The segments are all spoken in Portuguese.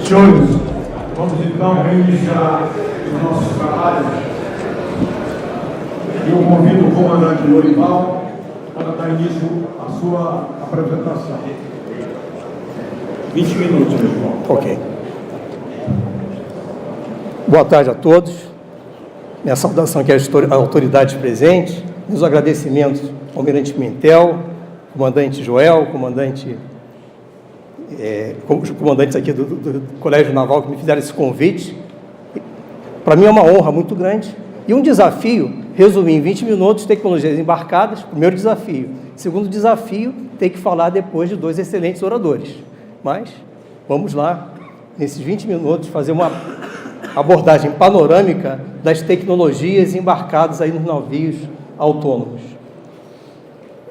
Senhores, vamos então reiniciar os nossos trabalhos. Eu convido o comandante Lorival para dar início à sua apresentação. 20 minutos, meu irmão. Ok. Boa tarde a todos. Minha saudação aqui às autoridades presentes, meus agradecimentos ao Almirante Pimentel, comandante Joel, os comandantes aqui do Colégio Naval que me fizeram esse convite. Para mim é uma honra muito grande e um desafio, resumir em 20 minutos tecnologias embarcadas, primeiro desafio. Segundo desafio, ter que falar depois de dois excelentes oradores. Mas vamos lá, nesses 20 minutos, fazer uma abordagem panorâmica das tecnologias embarcadas aí nos navios autônomos.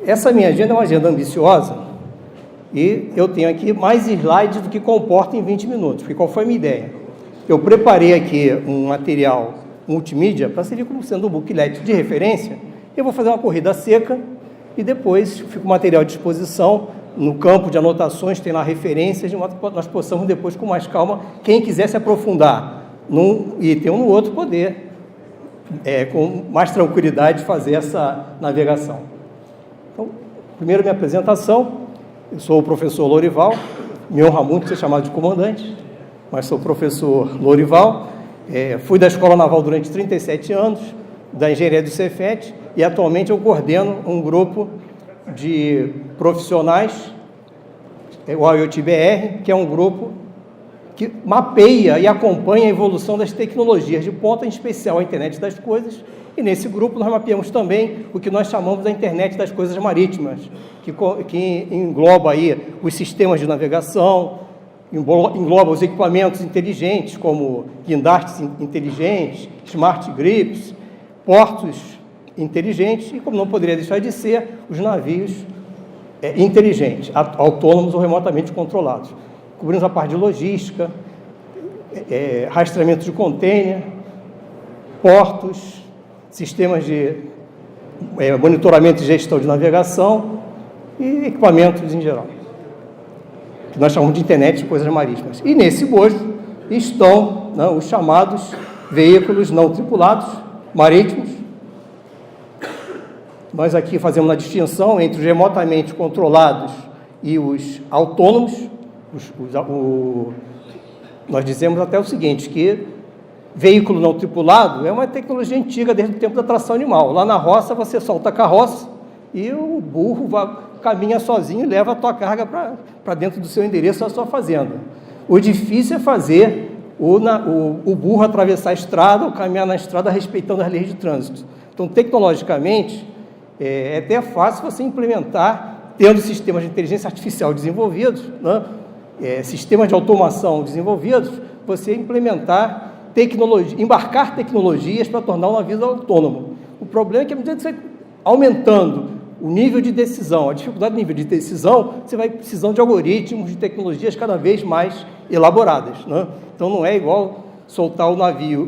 Essa minha agenda é uma agenda ambiciosa e eu tenho aqui mais slides do que comporta em 20 minutos, porque qual foi a minha ideia? Eu preparei aqui um material multimídia para servir como sendo um booklet de referência. Eu vou fazer uma corrida seca e depois fica o material à disposição no campo de anotações, tem lá referências, de modo que nós possamos depois, com mais calma, quem quiser se aprofundar num item ou no outro, poder, com mais tranquilidade, fazer essa navegação. Então, primeiro minha apresentação, eu sou o professor Lorival, me honra muito ser chamado de comandante, mas sou o professor Lorival, fui da Escola Naval durante 37 anos, da Engenharia do Cefet, e atualmente eu coordeno um grupo de profissionais, o IoT-BR, que é um grupo que mapeia e acompanha a evolução das tecnologias de ponta, em especial a internet das coisas, e nesse grupo nós mapeamos também o que nós chamamos da internet das coisas marítimas, que engloba aí os sistemas de navegação, engloba os equipamentos inteligentes, como guindastes inteligentes, smart grips, portos inteligentes e, como não poderia deixar de ser, os navios inteligentes, autônomos ou remotamente controlados. Cobrimos a parte de logística, rastreamento de container, portos, sistemas de monitoramento e gestão de navegação e equipamentos em geral, que nós chamamos de internet de coisas marítimas. E nesse bojo estão os chamados veículos não tripulados marítimos. Nós aqui fazemos uma distinção entre os remotamente controlados e os autônomos. Nós dizemos até o seguinte, que veículo não tripulado é uma tecnologia antiga desde o tempo da tração animal. Lá na roça você solta a carroça e o burro caminha sozinho e leva a tua carga para dentro do seu endereço, da sua fazenda. O difícil é fazer o burro atravessar a estrada ou caminhar na estrada respeitando as leis de trânsito. Então, tecnologicamente, é até fácil você implementar, tendo sistemas de inteligência artificial desenvolvidos, sistemas de automação desenvolvidos, você implementar embarcar tecnologias para tornar o navio autônomo. O problema é que, à medida que você vai aumentando o nível de decisão, a dificuldade do nível de decisão, você vai precisando de algoritmos, de tecnologias cada vez mais elaboradas. Então, não é igual soltar o navio,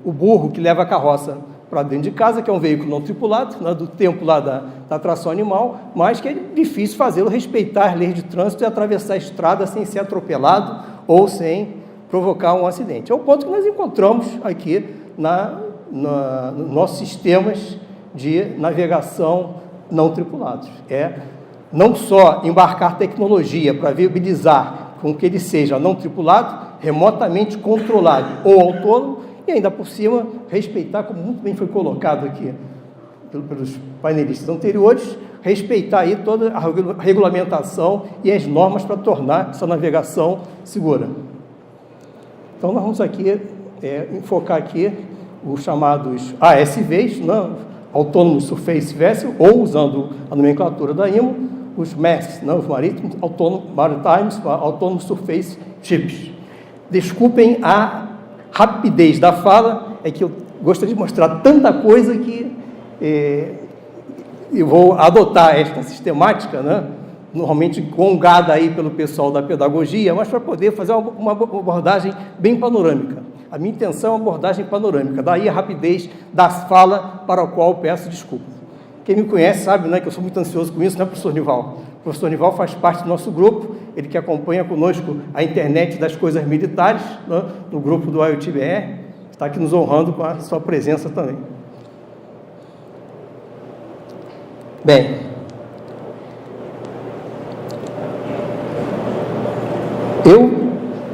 o burro que leva a carroça para dentro de casa, que é um veículo não tripulado, do tempo lá da tração animal, mas que é difícil fazê-lo respeitar as leis de trânsito e atravessar a estrada sem ser atropelado ou sem provocar um acidente. É o ponto que nós encontramos aqui nos nossos sistemas de navegação não tripulados. Não só embarcar tecnologia para viabilizar com que ele seja não tripulado, remotamente controlado ou autônomo, e ainda por cima respeitar, como muito bem foi colocado aqui pelos painelistas anteriores, respeitar aí toda a regulamentação e as normas para tornar essa navegação segura. Então, nós vamos aqui enfocar aqui os chamados ASVs, Autonomous Surface Vessel, ou, usando a nomenclatura da IMO, os MASS, os Maritime Autonomous Surface Ships. Desculpem a rapidez da fala, é que eu gostaria de mostrar tanta coisa que eu vou adotar esta sistemática, normalmente gongada aí pelo pessoal da pedagogia, mas para poder fazer uma abordagem bem panorâmica. A minha intenção é uma abordagem panorâmica, daí a rapidez da fala para a qual eu peço desculpa. Quem me conhece sabe que eu sou muito ansioso com isso, professor Nival? O professor Nival faz parte do nosso grupo ele que acompanha conosco a internet das coisas militares, né, no grupo do IoT-BR, está aqui nos honrando com a sua presença também. Bem,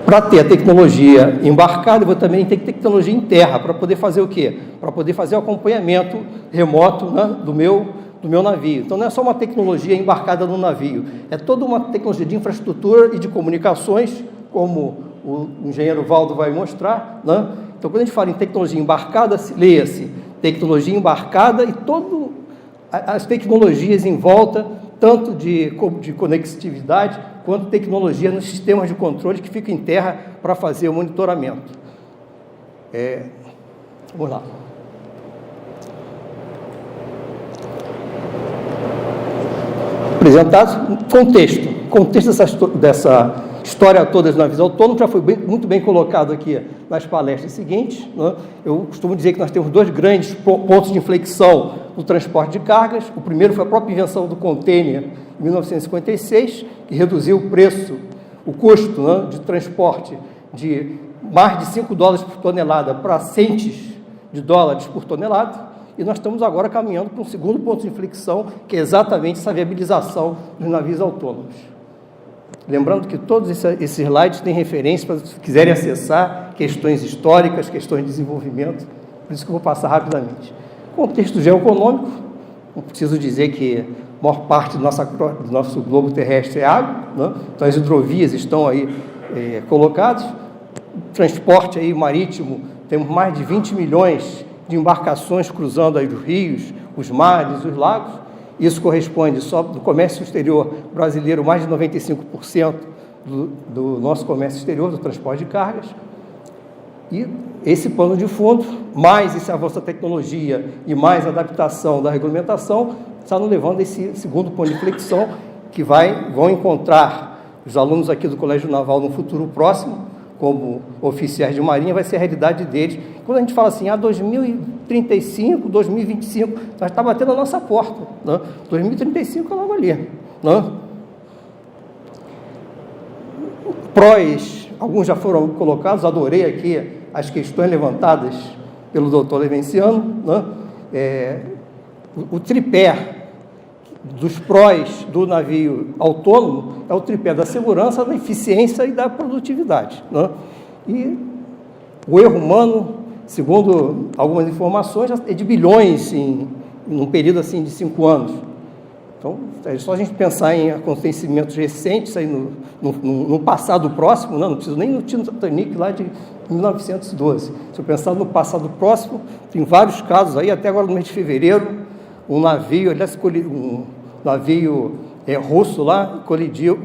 para ter a tecnologia embarcada, eu vou também ter que ter tecnologia em terra, para poder fazer o quê? Para poder fazer o acompanhamento remoto, né, do meu navio. Então, não é só uma tecnologia embarcada no navio, é toda uma tecnologia de infraestrutura e de comunicações, como o engenheiro Valdo vai mostrar, né? Então, quando a gente fala em tecnologia embarcada, leia-se tecnologia embarcada e todas as tecnologias em volta, tanto de conectividade, quanto tecnologia nos sistemas de controle que ficam em terra para fazer o monitoramento. Vamos lá. Apresentado contexto dessa história toda dos navios autônomos já foi muito bem colocado aqui nas palestras seguintes, né? Eu costumo dizer que nós temos dois grandes pontos de inflexão no transporte de cargas. O primeiro foi a própria invenção do container em 1956, que reduziu o custo, né, de transporte de mais de $5 por tonelada para centes de dólares por tonelada. E nós estamos agora caminhando para um segundo ponto de inflexão, que é exatamente essa viabilização dos navios autônomos. Lembrando que todos esses slides têm referência para se quiserem acessar questões históricas, questões de desenvolvimento, por isso que eu vou passar rapidamente. Contexto geoeconômico, não preciso dizer que a maior parte do nosso globo terrestre é água, né? Então as hidrovias estão aí colocadas. Transporte aí marítimo, temos mais de 20 milhões de embarcações cruzando aí os rios, os mares, os lagos. Isso corresponde só do comércio exterior brasileiro, mais de 95% do nosso comércio exterior, do transporte de cargas. E esse pano de fundo, mais esse avanço da tecnologia e mais a adaptação da regulamentação, está nos levando a esse segundo ponto de inflexão, que vão encontrar os alunos aqui do Colégio Naval no futuro próximo, como oficiais de marinha, vai ser a realidade deles. Quando a gente fala assim, 2035, 2025, nós está batendo a nossa porta, né? 2035 é logo ali, né? Prós, alguns já foram colocados, adorei aqui as questões levantadas pelo doutor Levenciano, né? O tripé dos prós do navio autônomo é o tripé da segurança, da eficiência e da produtividade, né? E o erro humano, segundo algumas informações, é de bilhões em um período assim de 5 anos. Então, é só a gente pensar em acontecimentos recentes aí no passado próximo, não preciso nem no Titanic lá de 1912. Se eu pensar no passado próximo, tem vários casos aí, até agora no mês de fevereiro, um navio, aliás, russo lá, colidiu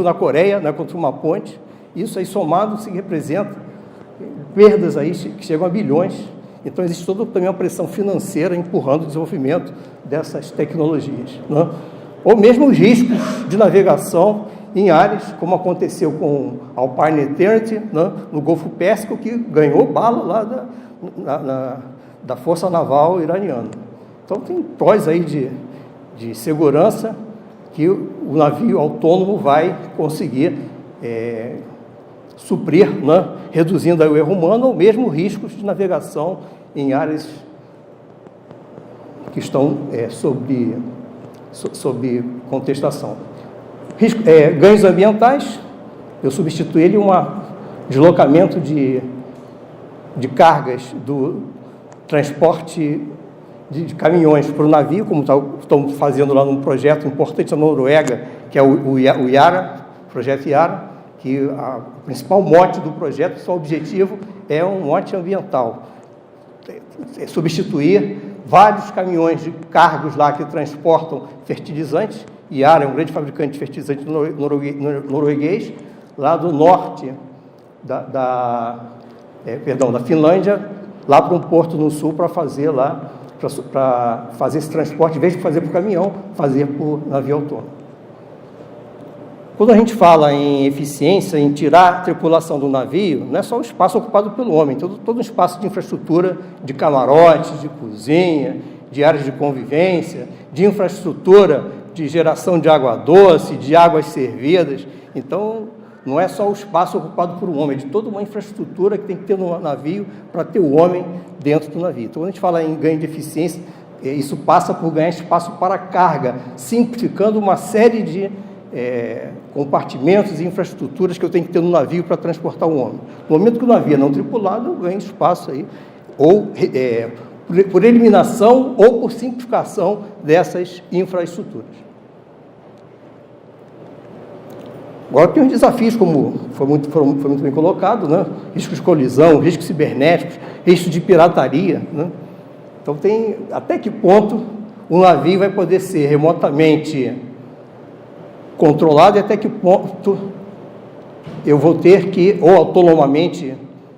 na Coreia, né, contra uma ponte. Isso aí somado se representa perdas aí que chegam a bilhões. Então, existe toda também uma pressão financeira empurrando o desenvolvimento dessas tecnologias, né? Ou mesmo os riscos de navegação em áreas, como aconteceu com a Alpine Eternity, né, no Golfo Pérsico, que ganhou bala lá da Força Naval iraniana. Então, tem prós aí de segurança que o navio autônomo vai conseguir suprir, né, reduzindo aí o erro humano, ou mesmo riscos de navegação em áreas que estão sob contestação. Ganhos ambientais, eu substituí ele deslocamento de cargas do transporte de caminhões para o navio, como estão fazendo lá num projeto importante na Noruega, que é o Yara, projeto Yara, que o principal mote do projeto, seu objetivo é um mote ambiental. É substituir vários caminhões de cargos lá que transportam fertilizantes. Yara é um grande fabricante de fertilizantes norueguês, lá do norte da Finlândia, lá para um porto no sul para fazer esse transporte, em vez de fazer por caminhão, fazer por navio autônomo. Quando a gente fala em eficiência, em tirar a tripulação do navio, não é só o espaço ocupado pelo homem, todo um espaço de infraestrutura, de camarotes, de cozinha, de áreas de convivência, de infraestrutura de geração de água doce, de águas servidas. Então, não é só o espaço ocupado por um homem, é de toda uma infraestrutura que tem que ter no navio para ter o homem dentro do navio. Então, quando a gente fala em ganho de eficiência, isso passa por ganhar espaço para carga, simplificando uma série de compartimentos e infraestruturas que eu tenho que ter no navio para transportar o homem. No momento que o navio é não tripulado, eu ganho espaço aí, ou por eliminação ou por simplificação dessas infraestruturas. Agora tem os desafios, como foi muito bem colocado, né? Riscos de colisão, riscos cibernéticos, riscos de pirataria, né? Então tem até que ponto um navio vai poder ser remotamente controlado e até que ponto eu vou ter que, ou autonomamente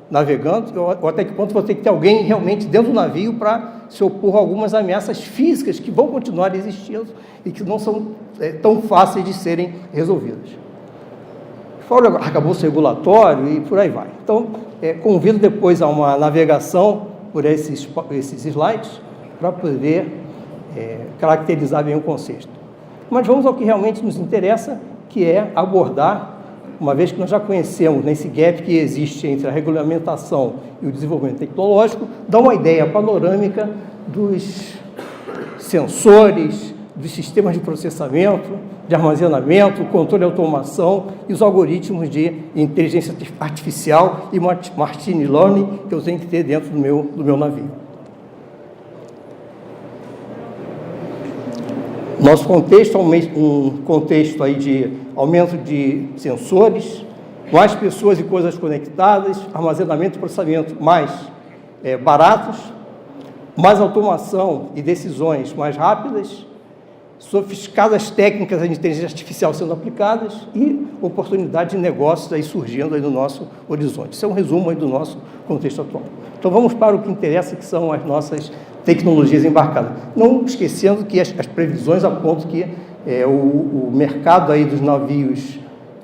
navegando, ou até que ponto vou ter que ter alguém realmente dentro do navio para se opor a algumas ameaças físicas que vão continuar existindo e que não são tão fáceis de serem resolvidas. Fora o arcabouço regulatório e por aí vai. Então, convido depois a uma navegação por esses slides para poder caracterizar bem o conceito. Mas vamos ao que realmente nos interessa, que é abordar, uma vez que nós já conhecemos nesse gap que existe entre a regulamentação e o desenvolvimento tecnológico, dar uma ideia panorâmica dos sensores, dos sistemas de processamento, de armazenamento, controle e automação e os algoritmos de inteligência artificial e machine learning que eu tenho que ter dentro do meu navio. Nosso contexto é um contexto aí de aumento de sensores, mais pessoas e coisas conectadas, armazenamento e processamento mais baratos, mais automação e decisões mais rápidas, sofisticadas técnicas de inteligência artificial sendo aplicadas e oportunidades de negócios aí surgindo aí no nosso horizonte. Isso é um resumo aí do nosso contexto atual. Então vamos para o que interessa, que são as nossas tecnologias embarcadas. Não esquecendo que as previsões apontam que o mercado aí dos navios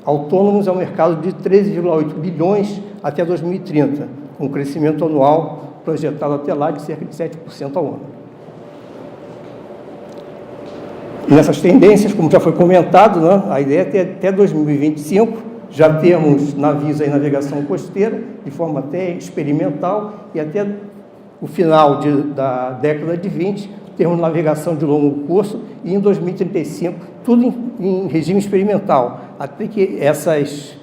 autônomos é um mercado de 13,8 bilhões até 2030, com um crescimento anual projetado até lá de cerca de 7% ao ano. E nessas tendências, como já foi comentado, né, a ideia é ter até 2025, já temos navios em navegação costeira, de forma até experimental, e até o final da década de 20, termos navegação de longo curso, e em 2035, tudo em regime experimental, até que essas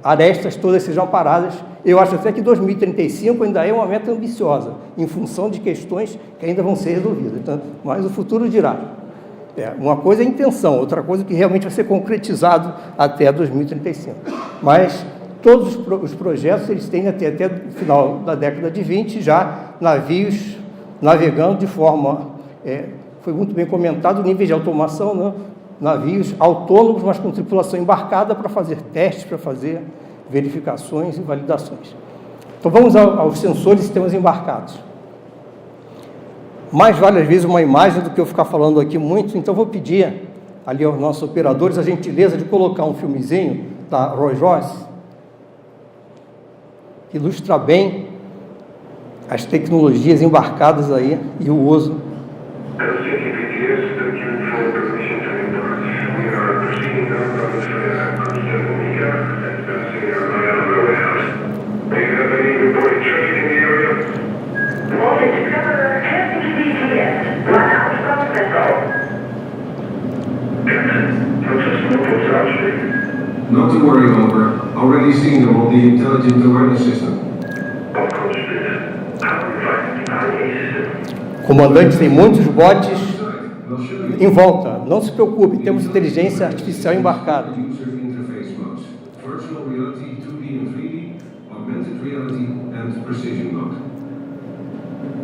arestas todas sejam paradas. Eu acho até que 2035 ainda é uma meta ambiciosa, em função de questões que ainda vão ser resolvidas. Então, mas o futuro dirá. Uma coisa é a intenção, outra coisa é que realmente vai ser concretizado até 2035. Mas todos os projetos, eles têm até o final da década de 20, já navios navegando de forma, foi muito bem comentado, o nível de automação, né? Navios autônomos, mas com tripulação embarcada para fazer testes, para fazer verificações e validações. Então vamos aos sensores e sistemas embarcados. Mais vale, às vezes, uma imagem do que eu ficar falando aqui muito, então vou pedir ali aos nossos operadores a gentileza de colocar um filmezinho da Rolls-Royce, que ilustra bem as tecnologias embarcadas aí e o uso. Not to worry, Oliver. Already seen them on the intelligent awareness system. Comandante, tem muitos bots em volta. Não se preocupe, temos inteligência artificial embarcada. User interface modes: virtual reality, 2D and 3D, augmented reality, and precision mode.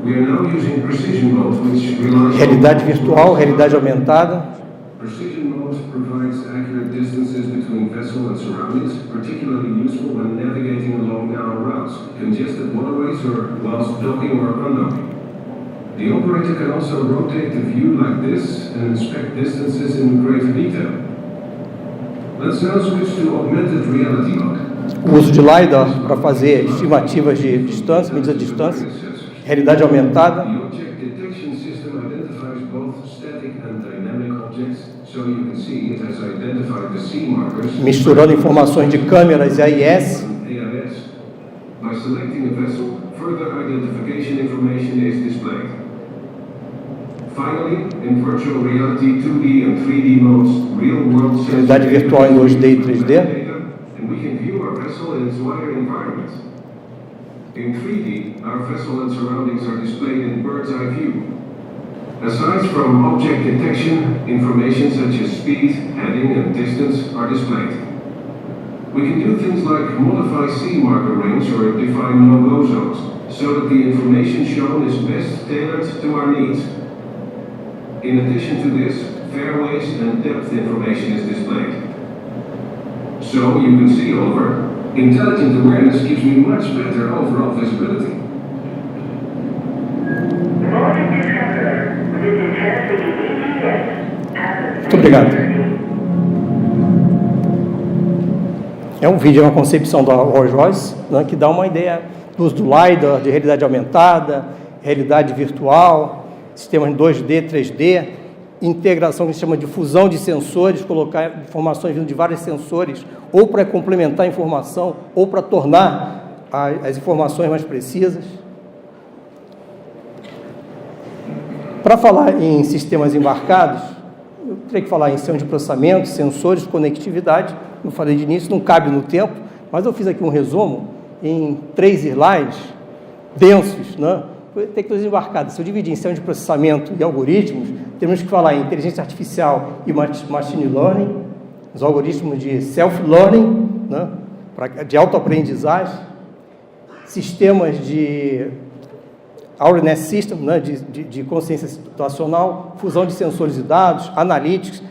We are now using precision mode, which relies on Realidade virtual, realidade aumentada. Precision mode provides accurate distances between vessel and surroundings, particularly useful when navigating along narrow routes, congested waterways, or whilst docking or undocking. The operator can also rotate the view like this and inspect distances in greater detail. Let's now switch to augmented reality mode. O uso de LiDAR para fazer estimativas de distância, medidas de distância. Realidade aumentada. The object detection system identifies both static and dynamic objects, so you can see it has identified the sea markers. Misturando informações de câmeras e AIS. By selecting a vessel, further identification information is displayed. Finally, in virtual reality 2D and 3D modes, real-world Realidade virtual em 2D e 3D. And we can view our vessel in its wider environment. In 3D, our vessel and surroundings are displayed in bird's eye view. Aside from object detection, information such as speed, heading, and distance are displayed. We can do things like modify sea marker range or define no-go zones, so that the information shown is best tailored to our needs. In addition to this, fairways and depth information is displayed. So you can see over. Intelligent awareness gives me much better overall visibility. Muito obrigado. É um vídeo, é uma concepção da Rolls-Royce, né, que dá uma ideia do uso do LiDAR, de realidade aumentada, realidade virtual, sistemas 2D, 3D, integração que se chama de fusão de sensores, colocar informações vindo de vários sensores, ou para complementar a informação, ou para tornar as informações mais precisas. Para falar em sistemas embarcados, eu teria que falar em sistema de processamento, sensores, conectividade. Eu falei de início, não cabe no tempo, mas eu fiz aqui um resumo em 3 slides densos, né? Tecnologias embarcadas. Se eu dividir em sistema de processamento e algoritmos, temos que falar em inteligência artificial e machine learning, os algoritmos de self-learning, né? De autoaprendizagem, sistemas de awareness system, né? de consciência situacional, fusão de sensores e dados, analytics,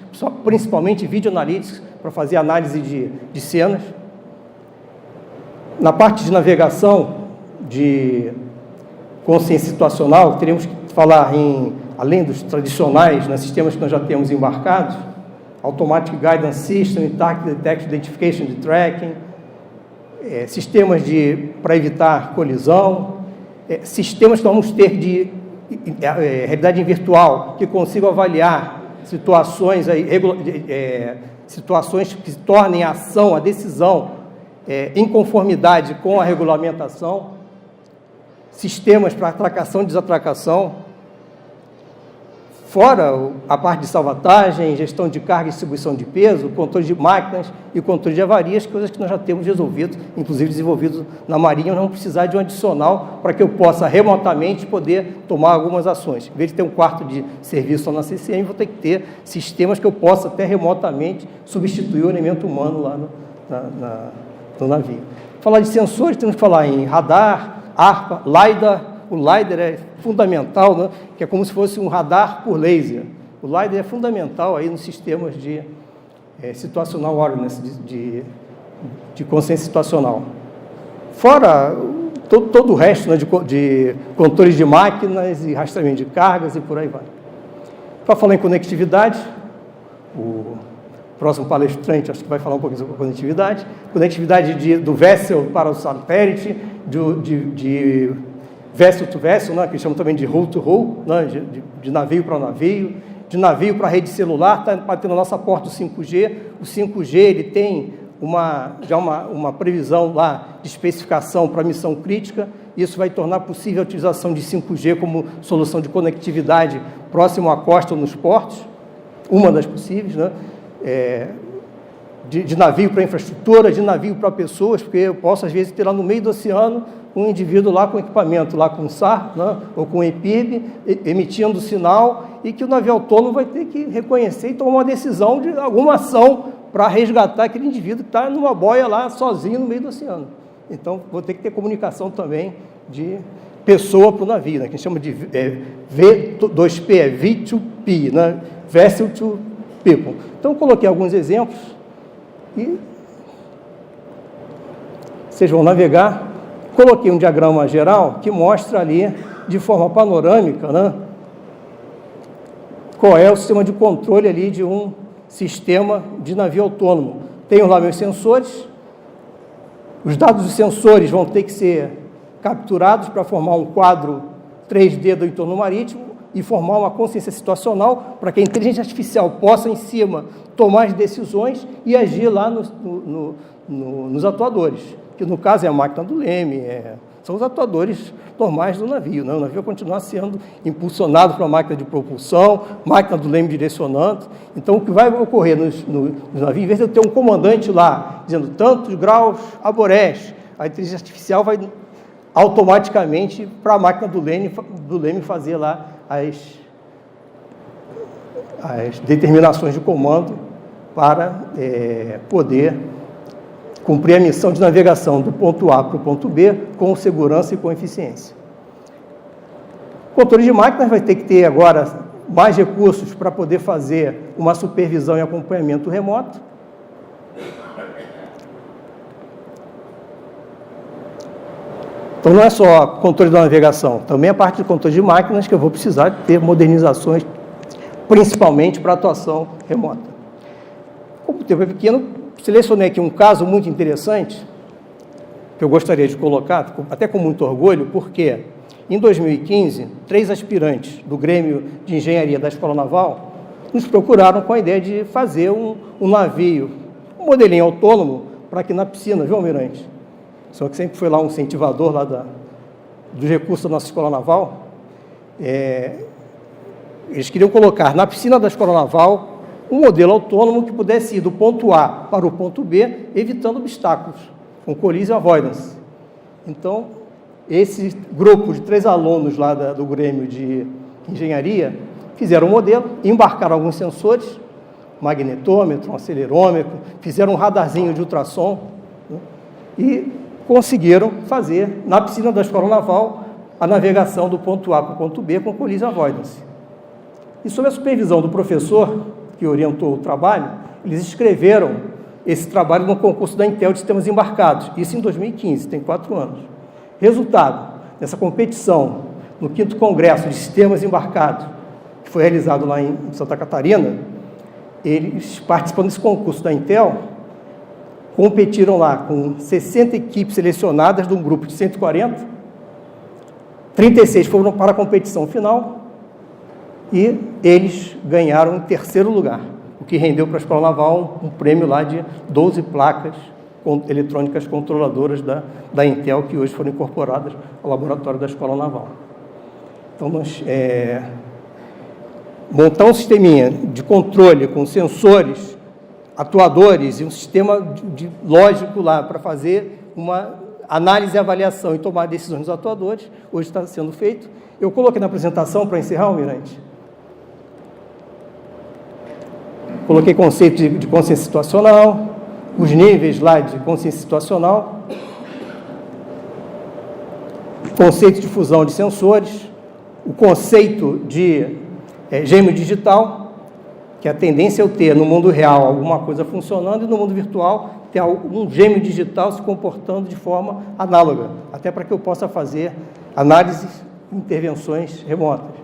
principalmente video analytics, para fazer análise de cenas. Na parte de navegação, de consciência situacional, teremos que falar além dos tradicionais, né, sistemas que nós já temos embarcados, Automatic Guidance System, Target Detection, Identification de Tracking, sistemas para evitar colisão, sistemas que vamos ter de realidade virtual, que consigam avaliar situações, situações que se tornem a ação, a decisão, em conformidade com a regulamentação, sistemas para atracação e desatracação, fora a parte de salvatagem, gestão de carga e distribuição de peso, controle de máquinas e controle de avarias, coisas que nós já temos resolvido, inclusive desenvolvidos na Marinha, não precisar de um adicional para que eu possa remotamente poder tomar algumas ações. Em vez de ter um quarto de serviço só na CCM, vou ter que ter sistemas que eu possa até remotamente substituir o elemento humano lá no navio. Falar de sensores, temos que falar em radar, ARPA, LiDAR. O LiDAR é fundamental, né? Que é como se fosse um radar por laser. O LiDAR é fundamental aí nos sistemas de situational awareness, de consciência situacional. Fora todo o resto, né, de controles de máquinas e rastreamento de cargas e por aí vai. Para falar em conectividade, o próximo palestrante acho que vai falar um pouquinho sobre conectividade. Conectividade do vessel para o satélite, de vessel to vessel, né, que chamam também de hull to hull, né, de navio para navio, de navio para rede celular, está batendo a nossa porta do 5G. O 5G ele tem já uma previsão lá de especificação para missão crítica. Isso vai tornar possível a utilização de 5G como solução de conectividade próximo à costa ou nos portos, uma das possíveis, né? De navio para infraestrutura, de navio para pessoas, porque eu posso, às vezes, ter lá no meio do oceano um indivíduo lá com equipamento, lá com SAR, né, ou com EPIB, emitindo sinal, e que o navio autônomo vai ter que reconhecer e tomar uma decisão de alguma ação para resgatar aquele indivíduo que está numa boia lá sozinho no meio do oceano. Então, vou ter que ter comunicação também de pessoa para o navio, né, que a gente chama de V2P, V2P, né, Vessel to People. Então, coloquei alguns exemplos e vocês vão navegar. Coloquei um diagrama geral que mostra ali, de forma panorâmica, né, qual é o sistema de controle ali de um sistema de navio autônomo. Tenho lá meus sensores, os dados dos sensores vão ter que ser capturados para formar um quadro 3D do entorno marítimo, e formar uma consciência situacional para que a inteligência artificial possa, em cima, tomar as decisões e agir lá nos atuadores, que no caso é a máquina do leme, são os atuadores normais do navio, né? O navio vai continuar sendo impulsionado por uma máquina de propulsão, máquina do leme direcionando. Então, o que vai ocorrer nos navios, em vez de eu ter um comandante lá, dizendo tantos graus a borés, a inteligência artificial vai automaticamente para a máquina do leme fazer lá as determinações de comando para poder cumprir a missão de navegação do ponto A para o ponto B com segurança e com eficiência. O controle de máquinas vai ter que ter agora mais recursos para poder fazer uma supervisão e acompanhamento remoto. Então, não é só controle da navegação, também a parte de controle de máquinas que eu vou precisar ter modernizações, principalmente para atuação remota. Como o tempo é pequeno, selecionei aqui um caso muito interessante, que eu gostaria de colocar, até com muito orgulho, porque em 2015, 3 aspirantes do Grêmio de Engenharia da Escola Naval nos procuraram com a ideia de fazer um navio, um modelinho autônomo, para aqui na piscina, viu, Almirante? Só que sempre foi lá um incentivador lá dos recursos da nossa Escola Naval. Eles queriam colocar na piscina da Escola Naval um modelo autônomo que pudesse ir do ponto A para o ponto B, evitando obstáculos, com collision avoidance. Então, esse grupo de 3 alunos lá do Grêmio de Engenharia fizeram um modelo, embarcaram alguns sensores, magnetômetro, um acelerômetro, fizeram um radarzinho de ultrassom, né, e conseguiram fazer, na piscina da Escola Naval, a navegação do ponto A para o ponto B com collision avoidance. E sob a supervisão do professor que orientou o trabalho, eles escreveram esse trabalho no concurso da Intel de Sistemas Embarcados, isso em 2015, tem 4 anos. Resultado dessa competição no 5º Congresso de Sistemas Embarcados, que foi realizado lá em Santa Catarina, eles, participando desse concurso da Intel, competiram lá com 60 equipes selecionadas de um grupo de 140, 36 foram para a competição final e eles ganharam em 3º lugar, o que rendeu para a Escola Naval um prêmio lá de 12 placas eletrônicas controladoras da Intel, que hoje foram incorporadas ao laboratório da Escola Naval. Então, nós montar um sisteminha de controle com sensores, atuadores e um sistema lógico lá para fazer uma análise e avaliação e tomar decisões dos atuadores, hoje está sendo feito. Eu coloquei na apresentação, para encerrar, Almirante, coloquei conceito de consciência situacional, os níveis lá de consciência situacional, conceito de fusão de sensores, o conceito de gêmeo digital, que a tendência é eu ter no mundo real alguma coisa funcionando e no mundo virtual ter um gêmeo digital se comportando de forma análoga, até para que eu possa fazer análises e intervenções remotas.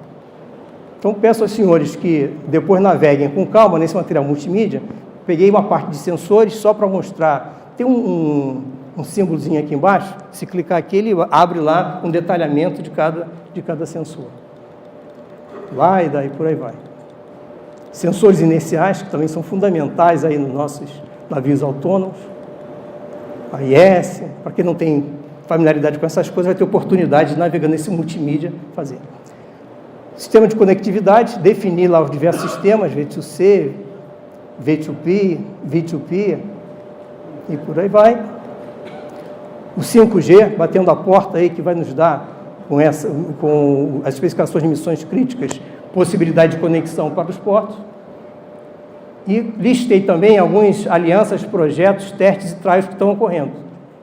Então, peço aos senhores que depois naveguem com calma nesse material multimídia. Peguei uma parte de sensores só para mostrar. Tem um símbolozinho aqui embaixo, se clicar aqui, ele abre lá um detalhamento de cada sensor. Vai, daí por aí vai. Sensores inerciais, que também são fundamentais aí nos nossos navios autônomos. A IS, para quem não tem familiaridade com essas coisas, vai ter oportunidade de navegar nesse multimídia fazer. Sistema de conectividade, definir lá os diversos sistemas, V2C, V2P, V2P, e por aí vai. O 5G, batendo a porta aí, que vai nos dar, com as especificações de missões críticas, possibilidade de conexão para os portos. E listei também algumas alianças, projetos, testes e trials que estão ocorrendo.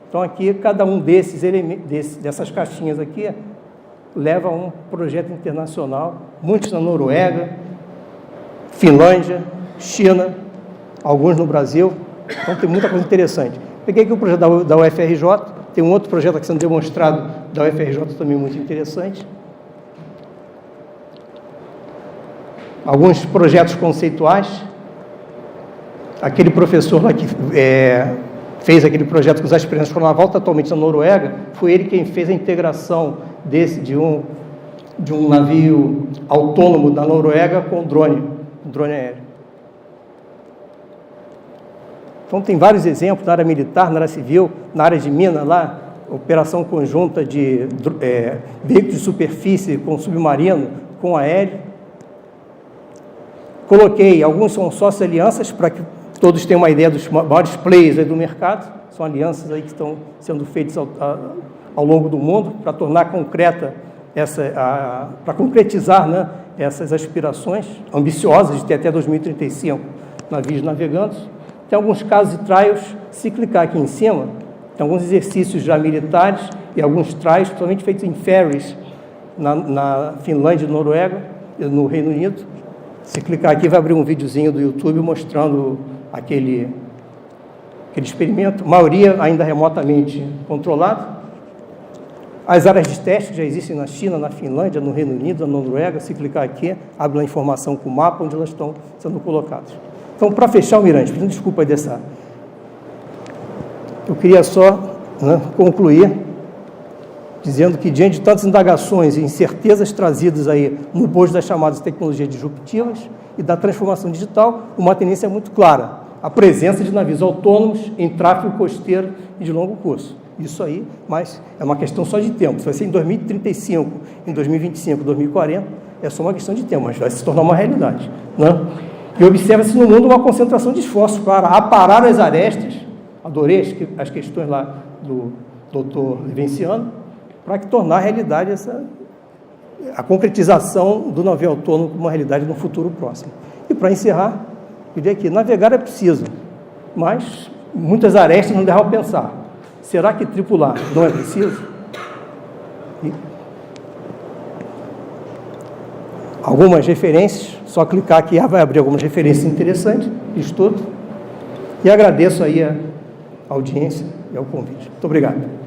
Então, aqui, cada um dessas caixinhas aqui leva a um projeto internacional, muitos na Noruega, Finlândia, China, alguns no Brasil. Então, tem muita coisa interessante. Peguei aqui o projeto da UFRJ, tem um outro projeto aqui sendo demonstrado da UFRJ também muito interessante. Alguns projetos conceituais. Aquele professor lá que fez aquele projeto com os aspirantes para a Naval, atualmente na Noruega, foi ele quem fez a integração de um de um navio autônomo da Noruega com drone aéreo. Então, tem vários exemplos na área militar, na área civil, na área de mina, lá, operação conjunta de veículos de superfície com submarino, com aéreo. Coloquei, alguns são sócios alianças, para que todos tenham uma ideia dos maiores players aí do mercado. São alianças aí que estão sendo feitas ao longo do mundo, para tornar concreta, para concretizar, né, essas aspirações ambiciosas de ter até 2035 navios navegando. Tem alguns casos de trials, se clicar aqui em cima, tem alguns exercícios já militares e alguns trials totalmente feitos em ferries na Finlândia e Noruega, e no Reino Unido. Se clicar aqui, vai abrir um videozinho do YouTube mostrando aquele experimento, maioria ainda remotamente controlado. As áreas de teste já existem na China, na Finlândia, no Reino Unido, na Noruega. Se clicar aqui, abre a informação com o mapa onde elas estão sendo colocadas. Então, para fechar, Almirante, pedindo desculpa aí eu queria só, né, concluir dizendo que, diante de tantas indagações e incertezas trazidas aí no bojo das chamadas tecnologias disruptivas e da transformação digital, uma tendência muito clara: a presença de navios autônomos em tráfego costeiro e de longo curso. Isso aí, mas é uma questão só de tempo. Se vai ser em 2035, em 2025, 2040, é só uma questão de tempo, mas vai se tornar uma realidade, né? E observa-se no mundo uma concentração de esforços para aparar as arestas. Adorei as questões lá do doutor Vivenciano, para que tornar realidade a concretização do navio autônomo como uma realidade no futuro próximo. E para encerrar, eu diria que navegar é preciso, mas muitas arestas não deixam pensar. Será que tripular não é preciso? Algumas referências, só clicar aqui, vai abrir algumas referências interessantes, estudo, e agradeço aí a audiência e ao convite. Muito obrigado.